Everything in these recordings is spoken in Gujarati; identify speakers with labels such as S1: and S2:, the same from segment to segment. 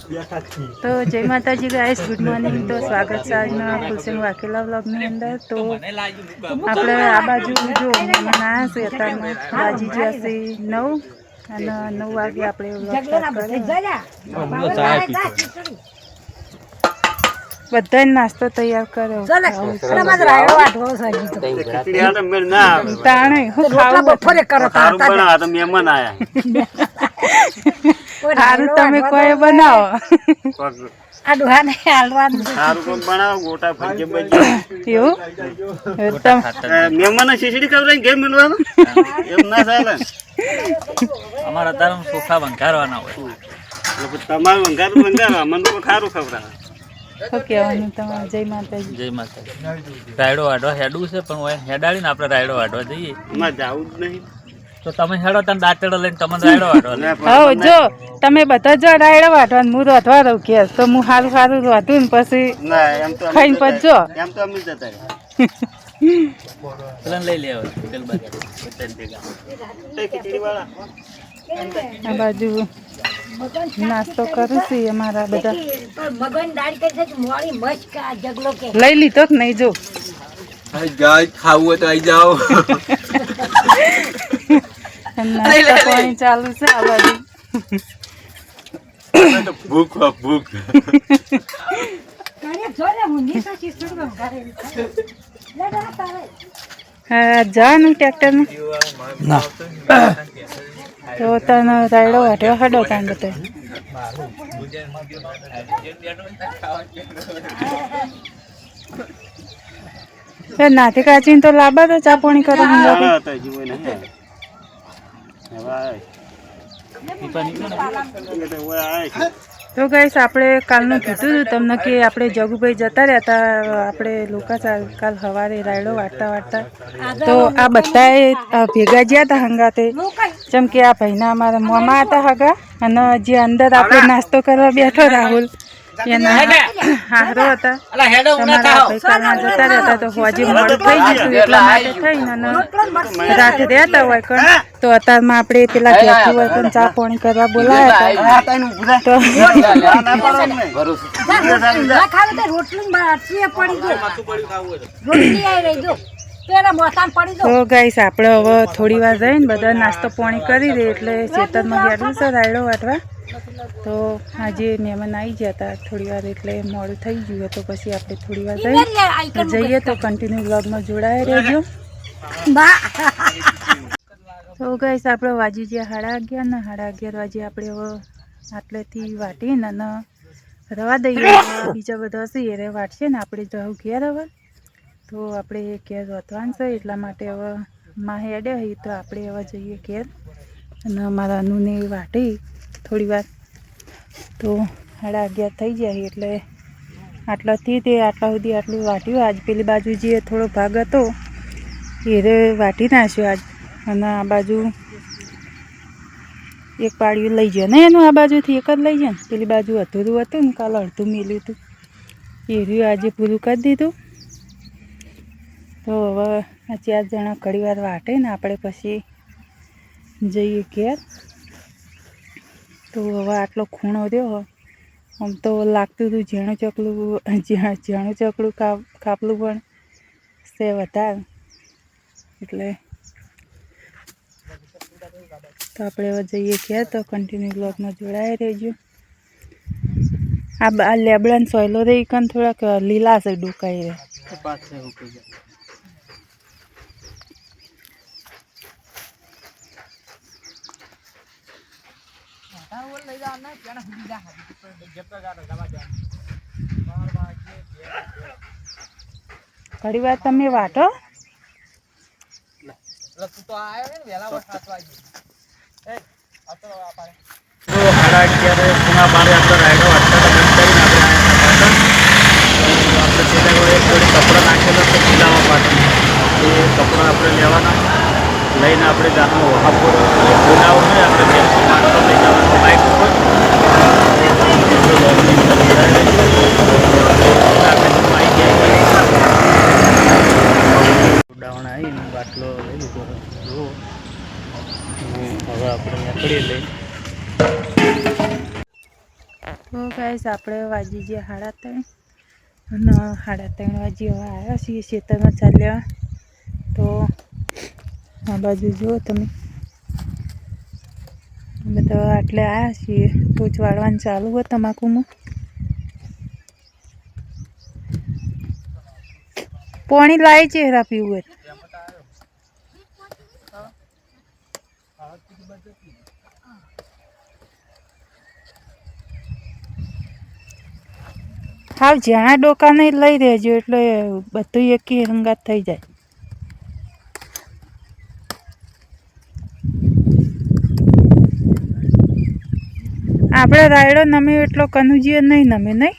S1: તો જય માતાજી ગાઈસ, ગુડ મોર્નિંગ। તો સ્વાગત છે આજના ફુલસિંગ વાઘેલા વ્લોગની અંદર। તો આપણે આ બાજુ જો મહેમાન આવ્યા છે, અત્યારમાં બાજી જ્યાં છે 9 અને 9 વાગે આપણે વ્લોગ સ્ટાર્ટ કર્યો। બધાને નાસ્તો તૈયાર કર્યો। તાણે હું ખાવું બપોરે કરો
S2: મહેમાન આયા
S1: સારું તમે કોઈ બનાવો
S2: આ દુહાને હાલવાનું સારું કોમ બનાવો ગોટા ભજે બજે
S1: એવું
S2: મહેમાન શીશડી કવરાઈ ઘેર મિલવાનું એમ ના ચાલે
S3: અમારા ધર્મ સોખા વંગારવાના હોય
S2: લોકો તમારું વંગારવા મન તો ખારું ખવરા
S1: શું કહેવાનું તમારે? જય માતાજી।
S3: જય માતાજી। રાયડો વાઢવા હેડવું છે પણ હોય હેડાડીને આપણે રાયડો વાઢવા જઈએ
S2: એમાં જાવું જ નહીં
S3: તો તમે હેડો તમે દાંતેડો લઈને તમને રાયડો વાઢવા
S1: હા જો તમે બધા જો રાયડો વાટવાનું હું રોધવા રહું કે તો હું સારું સારું રોધું ને પછી
S2: ના એમ તો
S1: ખાઈને પછી જો
S2: એમ તો અમે જતા
S3: પેલા લઈ લે હવે
S2: ખીચડી વાળા
S1: આ બાજુ નાસ્તો કરું છું અમારા બધા લઈ લીધો કે નહીં જો
S4: ખાવું હોય તો આવી જાઓ
S1: નાસ્તા પાણી ચાલુ છે આ બાજુ
S4: ભૂખ ભૂખ
S1: હા જવાનું ટ્રેક્ટરનું તો તને રાયડો વાટ્યો હડો તાણ બધા નાથી કાચીને તો લાંબા તો ચા પાણી કરો તો ગાઈસ આપણે કાલનું કીધું હતું તમને કે આપણે જગુભાઈ જતા રહ્યા હતા આપણે લોકો કાલ સવારે રાયડો વાટતા તો આ બધાએ ભેગા ગયા હતા હંગાતે જેમ કે આ ભાઈના અમારા મોમાં હતા હગા અને જે અંદર આપણે નાસ્તો કરવા બેઠો રાહુલ એના હારો હતા તમારા ભાઈ કાલમાં જતા રહેતા તો હજી મોડું થઈ ગયું એટલા માટે થઈને રાતે રહેતા હોય કણ તો અત્યારમાં આપણે પેલા ઘેરથી હોય કણ ચા પાણી કરવા બોલાયા હતા તો ગાઈસ આપણે હવે થોડી વાર રહીને બધા નાસ્તો પાણી કરી દે એટલે ખેતરમાં બેઠું છે રાયડો વાટવા। તો આજે મહેમાન આવી ગયા હતા થોડી વાર એટલે મોડું થઈ ગયું તો પછી આપણે થોડી વાર જઈએ તો કન્ટિન્યુ બ્લોગમાં જોડાયા રહેજો। તો ગાઈસ આપણે વાજી ગયા 11:30 ને 11:30 વાગે આપણે હવે આટલેથી વાટીને અને રવા દઈએ બીજા બધા હશે એ વાટશે ને આપણે જવું ઘેર હવે તો આપણે ઘેર રોતવાનું છે એટલા માટે હવે માં હેડે હોય તો આપણે હવે જઈએ ઘેર અને અમારા અનુને વાટી થોડી વાર તો 11:30 થઈ જાય એટલે આટલાથી તે આટલા સુધી આટલું વાટ્યું। આજ પેલી બાજુ જે થોડો ભાગ હતો એ વાટી નાખ્યો આજ અને આ બાજુ એક પાળિયું લઈ જાય ને એનું આ બાજુથી એક જ લઈ જાય ને પેલી બાજુ અધૂરું હતું ને કાલે અડધું મેલ્યું હતું એ રહ્યું આજે પૂરું કરી દીધું। તો હવે આ 4 જણા ઘડી વાર વાટે ને આપણે પછી જઈએ ઘેર। તો હવે આટલો ખૂણો રહ્યો આમ તો લાગતું હતું ઝીણું ચકલું કાપલું પણ છે વધારે એટલે તો આપણે હવે જઈએ ઘેર તો કન્ટિન્યુ બ્લોગમાં જોડાયા રહેજો। આ લેબડાને સોયલો રહી કન થોડાક લીલા છે ડુકાઈ રહે ઘડી વાર તમે વાટો
S2: કપડા નાખેલા તો ખીલામાં પાટે એ કપડા આપણે લેવાના લઈને આપણે જાતનો વહાપુર બોલાવો નહીં આપણે નાસ્તો લઈ જવાનો બાઇક ઉપર ડાવણ આવીને બાટલો લઈ લીધો હવે આપણે નીકળી લઈ।
S1: તો ગાઈસ આપણે વાજી જે 3:30 અને 3:30 વાગે હવે આવ્યા છીએ ખેતરમાં ચાલ્યા. તો આ બાજુ જુઓ તમે, અમે તો આટલે આવ્યા છીએ. ટોચ વાળવાનું ચાલુ હોય તમાકુમાં. પાણી લાવી છે હેરા પીવું હોય. હાવ જ્યાં ડોકાને લઈ રહેજો એટલે બધું એકી રંગાત થઈ જાય. આપણે રાયડો નમે એટલો કનુજીઓ નહીં નમે નહીં.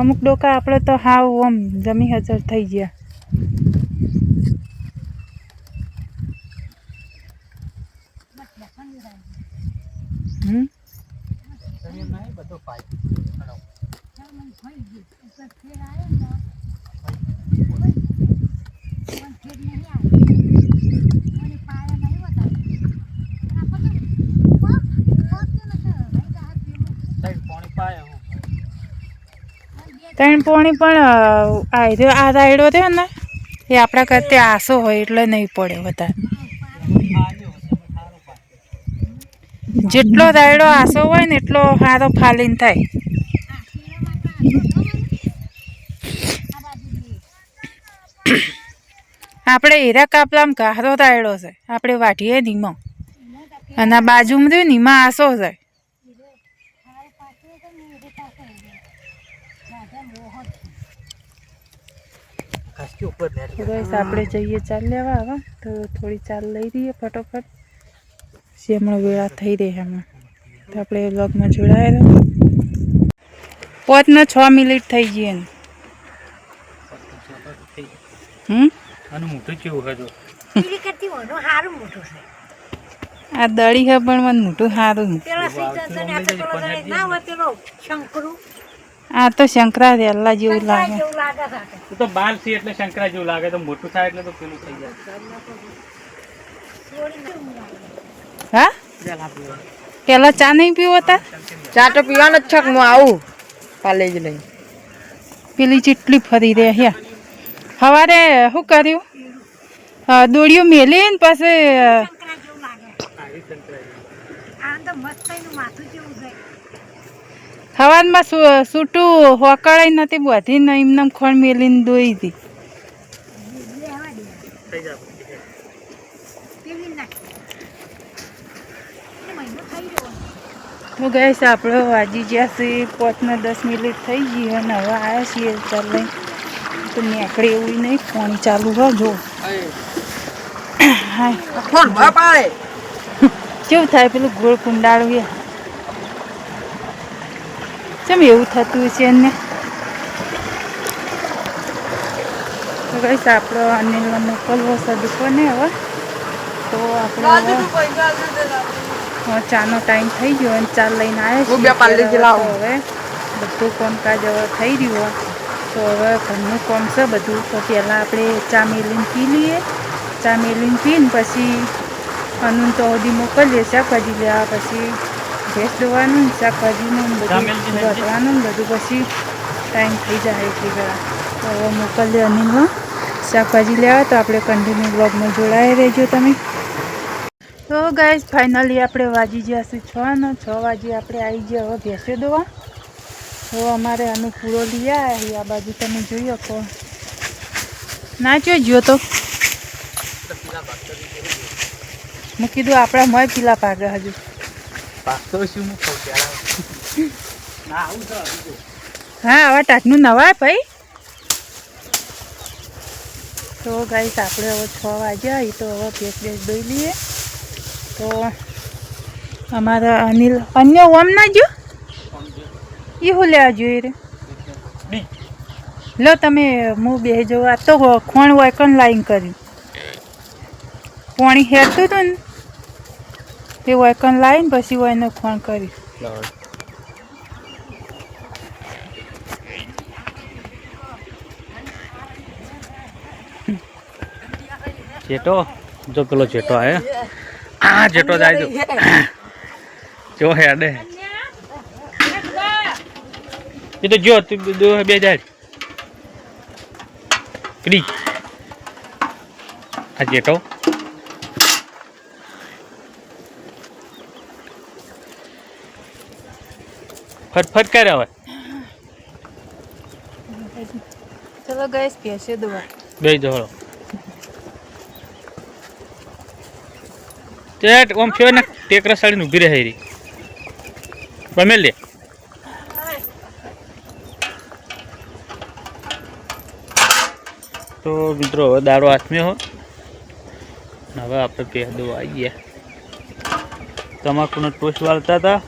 S1: અમુક ડોકા આપણે તો હાવ આમ જમી હાજર થઈ ગયા. ત્રણ પોણી પણ આ રાયડો રહ્યો ને એ આપણા કરતે આસો હોય એટલે નહીં પડે વધારે. જેટલો રાયડો આસો હોય ને એટલો સારો ફાલીન થાય. આપણે હીરા કાપલામાં ગારો રાયડો છે, આપણે વાઢીએ નીમો અને આ બાજુમાં રહ્યું નીમા આસો છે. આપણે જઈએ ચાલ લેવા હવે તો થોડી ચાલ લઈ રહીએ ફટોફટ. પછી હમણાં વેળા થઈ રહી હમણાં તો આપણે વ્લોગમાં જોડાયેલા. 5 ને 6 મિનિટ થઈ ગઈ ને.
S3: મોટું કેવું હતું
S1: આ દળી હે પણ મને મોટું સારું. આ તો શંકરા રેલા જેવું લાગે.
S2: તો બાર થી એટલે શંકરા જેવું લાગે, તો મોટું થાય એટલે તો પેલું થઈ જાય.
S1: હા પેલા ચા નહીં પીવો હતા?
S5: ચા તો પીવાનો જ છે. હું આવું પાલેજ લઈ.
S1: પેલી ચીટલી ફરી રહે હે. સવારે શું કર્યું, દોડીઓ મેલી ને પછી સવારમાં સૂટું હોકળાઈ નથી બધી ને એમને ખોણ મેલીને દોઈ હતી. તો ગઈશ આપણે વાજી ગયા છીએ 5 ને 10 મિનિટ થઈ ગઈ અને હવે આવ્યા છીએ ચાલ લઈ. તો નીકળે એવું નહીં, પાણી ચાલુ હોય જો. કેવું થાય પેલું ગોળ કુંડાળું કેમ એવું થતું છે એને. તો ગઈશ આપણો અનિલને મોકલવો છે દુકાને હવે. તો આપણે ચાનો ટાઈમ થઈ ગયો અને ચા લઈને આવ્યા છીએ. હવે બધું કામકાજ હવે થઈ રહ્યું. તો હવે ઘરનું કામ છે બધું. તો પહેલાં આપણે ચા મેલીને પી લઈએ. ચા મેલીને પીને પછી અનુન તો હજી મોકલીએ શાકભાજી લેવા. પછી ભેંસ દોવાનું શાકભાજીનું બધું વધવાનું બધું પછી ટાઈમ થઈ જાય એટલી ઘણા. તો હવે મોકલીએ અનિલમાં શાકભાજી લેવા. તો આપણે કન્ટિન્યુ બ્લોગમાં જોડાઈ રહેજો તમે. તો ગાઈસ ફાઇનલી આપણે વાજી ગયા છીએ 6 ને 6 વાગે આપણે આવી ગયા હવે ભેંસો દોવા. તો અમારે આનું પૂરો લઈ આવ્યા આ બાજુ તમે જોઈ શકો. ના જોઈજો તો મેં કીધું આપણા મય પીલા પાકે હજુ. હા હવે ટાટનું નવાય ભાઈ. તો ગાઈસ આપણે હવે 6 વાગ્યા એ તો હવે ભેંસ દોઈ લઈએ. તો અમારા અનિલ અન્ય ઓમ ના જો એ હું લેવા જોઈએ રે લો તમે. હું બે જવું આ તો ખોણ હોય કન લાઈન કર્યું પાણી હેરતું હતું ને એ વૈકન લાવીને પછી એને ખોણ કરી.
S2: જેટો જો પેલો જેટો આવે. હા જેટો જાય તો
S3: જો હેડે એ તો જો તું બે જાય કડી આ જેટો ફટ કરે હવે
S1: ચલો ગાઈસ પેશે દવા
S3: બે જોડો ચેટ ઓમ છે ને ટેકરા સાડીને ઊભી રહે રી બમેલ લે તો મિત્રો હવે દાડો હાથમાં હો હવે આપણે પહે દવા આવી ગયા તમાકુનો ટોસ વાળતા હતા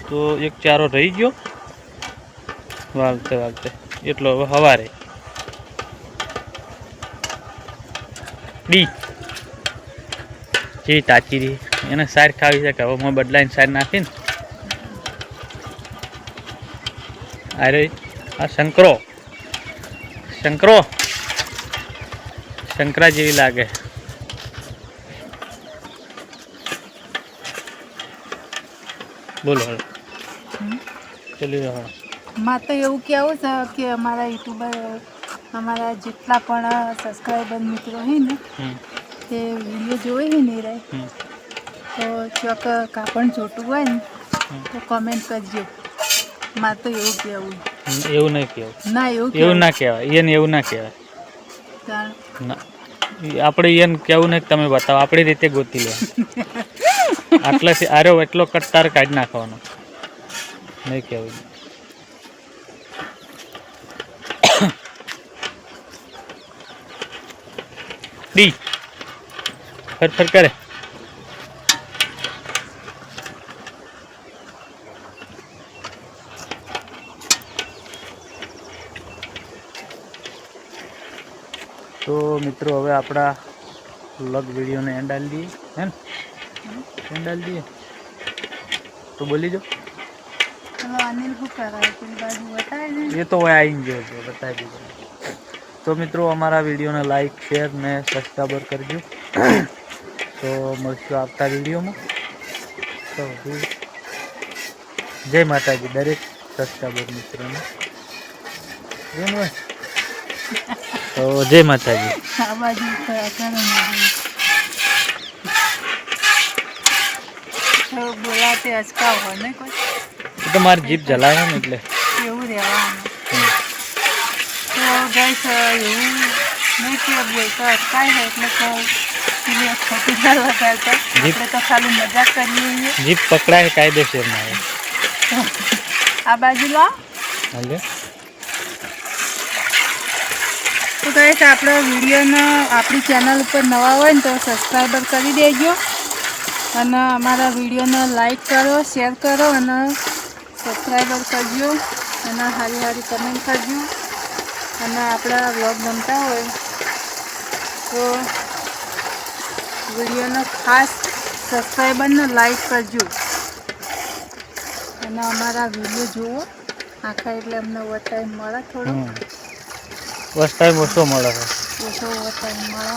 S3: તો એક ચારો રહી ગયો વાળતે એટલો હવે સવારે ડી જે તાચી રહી એને સાર ખાવી છે કે હવે મેં બદલાઈને સાર નાખીને અરે આ શંકરા જેવી લાગે બોલો હવે ચલી રહ્યો
S1: માં તો એવું કહેવું છે કે અમારા યુટ્યુબર અમારા જેટલા પણ સબસ્ક્રાઈબર મિત્રો હોય ને તે વિડીયો જોવે છે ને રે તો ચોક કાપણ જોતું હોય ને તો કમેન્ટ કરજો માં તો એવું કહેવું
S3: એવું નહીં કહેવું
S1: ના
S3: એવું ના કહેવાય એને એવું ના કહેવાય ના આપણે એને કહેવું નહીં કે તમે બતાવો આપણી રીતે ગોતી લે આટલાથી આર્યો એટલો કટ્ટાર કાઢી નાખવાનો નહીં કહેવું ડી ફર કરે તો મિત્રો હવે આપણા વ્લોગ વિડીયોને એન્ડ આલી દઈએ હે ને એન્ડ આલી દઈએ તો બોલી જો
S1: ચલો અનિલ શું કરાવે પેલી બાજુ બતાવે ને
S3: એ તો હવે આવીને ગયો છે બતાવી દીધો તો મિત્રો અમારા વિડીયોને લાઈક શેર ને સબસ્ક્રાઈબર કરજો તો મળશું આવતા વિડીયોમાં તો જય માતાજી દરેક સબસ્ક્રાઈબર મિત્રોને એમ હોય તો જય માતાજી
S1: આ બાજુ બોલાતે અચકાવ હોય ને કોઈ
S3: એ તો મારી જીભ જલાવે ને એટલે
S1: એવું રહેવાનું તો ગાઈસ એવું નહીં કે બોલતા અટકાય છે એટલે તો પેલી ખોટી ના લગાડતા આપણે તો ખાલી મજાક કરીએ છીએ
S3: જીભ પકડાય કાયદેસર ના
S1: આ બાજુ લો
S3: હાલે
S1: તો ગાઈસ આપણો વિડીયોનો આપણી ચેનલ ઉપર નવા હોય ને તો સબસ્ક્રાઈબર કરી દેજો અને અમારા વિડીયોને લાઈક કરો શેર કરો અને સબસ્ક્રાઈબર કરજો અને સારી સારી કમેન્ટ કરજો અને આપણા વ્લોગ ગમતા હોય તો વિડીયોનો ખાસ સબસ્ક્રાઈબરને લાઈક કરજો અને અમારા વિડીયો જુઓ આખા એટલે અમને ટાઈમ મળે થોડો
S3: બસ ટાઈમ ઓછો મળે છે
S1: ઓછો ટાઈમ મળે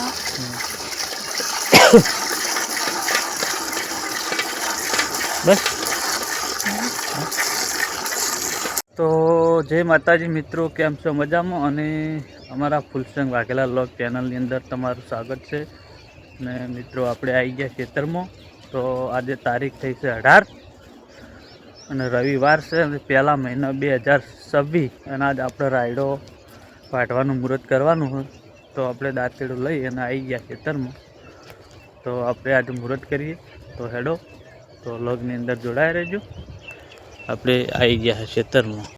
S3: બસ તો જય માતાજી મિત્રો કેમ છો મજામાં અને અમારા ફૂલસંગ વાઘેલા વ્લોગ ચેનલની અંદર તમારું સ્વાગત છે અને મિત્રો આપણે આવી ગયા ખેતરમાં તો આજે તારીખ થઈ છે 18 અને રવિવાર છે અને પહેલા મહિના 2026 અને આજ આપણે રાયડો વાઢવાનું મુહૂર્ત કરવાનું હોય તો આપણે દાંતેડું લઈ અને આવી ગયા ખેતરમાં તો આપણે આજે મુહૂર્ત કરીએ તો હેડો તો વ્લોગની અંદર જોડાઈ રહેજો આપણે આવી ગયા ખેતરમાં